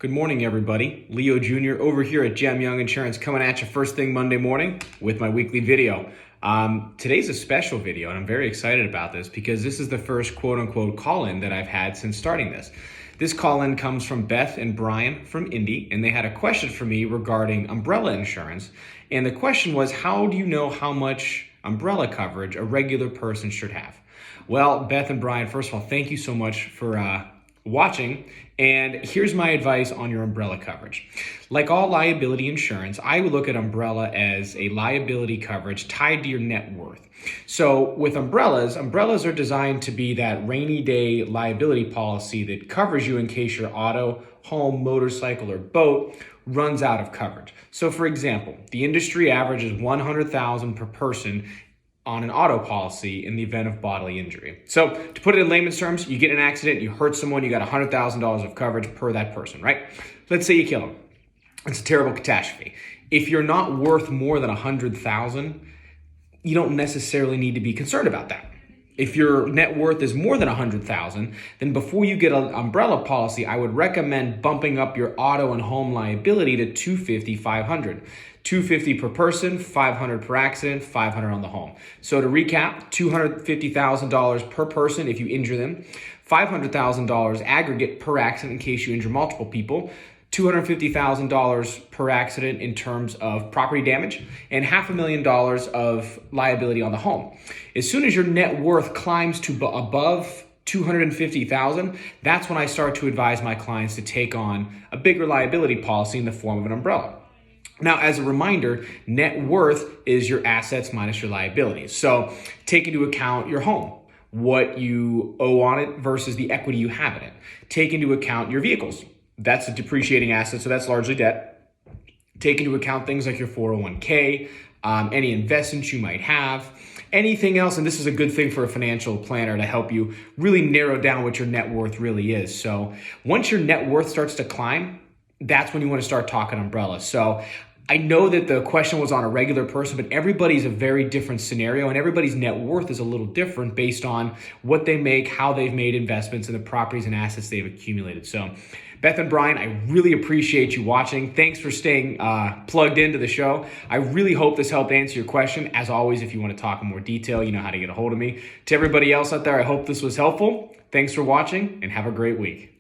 Good morning, everybody. Leo Jr. over here at Gem Young Insurance coming at you first thing Monday morning with my weekly video. Today's a special video, and I'm very excited about this because this is the first quote-unquote call-in that I've had since starting this. This call-in comes from Beth and Brian from Indy, and they had a question for me regarding umbrella insurance. And the question was, how do you know how much umbrella coverage a regular person should have? Well, Beth and Brian, first of all, thank you so much for watching, and here's my advice on your umbrella coverage. Like all liability insurance, I would look at umbrella as a liability coverage tied to your net worth. So with umbrellas are designed to be that rainy day liability policy that covers you in case your auto, home, motorcycle, or boat runs out of coverage. So for example, the industry average is $100,000 per person on an auto policy in the event of bodily injury. So to put it in layman's terms, you get in an accident, you hurt someone, you got $100,000 of coverage per that person, right? Let's say you kill them. It's a terrible catastrophe. If you're not worth more than $100,000, you don't necessarily need to be concerned about that. If your net worth is more than $100,000, then before you get an umbrella policy, I would recommend bumping up your auto and home liability to $250,000, $500,000. $250,000 per person, $500,000 per accident, $500,000 on the home. So to recap, $250,000 per person if you injure them, $500,000 aggregate per accident in case you injure multiple people, $250,000 per accident in terms of property damage, and $500,000 of liability on the home. As soon as your net worth climbs to above $250,000, that's when I start to advise my clients to take on a bigger liability policy in the form of an umbrella. Now, as a reminder, net worth is your assets minus your liabilities. So take into account your home, what you owe on it versus the equity you have in it. Take into account your vehicles. That's a depreciating asset, so that's largely debt. Take into account things like your 401k, any investments you might have, anything else. And this is a good thing for a financial planner to help you really narrow down what your net worth really is. So once your net worth starts to climb, that's when you want to start talking umbrella. So I know that the question was on a regular person, but everybody's a very different scenario, and everybody's net worth is a little different based on what they make, how they've made investments, and the properties and assets they've accumulated. So Beth and Brian, I really appreciate you watching. Thanks for staying plugged into the show. I really hope this helped answer your question. As always, if you want to talk in more detail, you know how to get a hold of me. To everybody else out there, I hope this was helpful. Thanks for watching, and have a great week.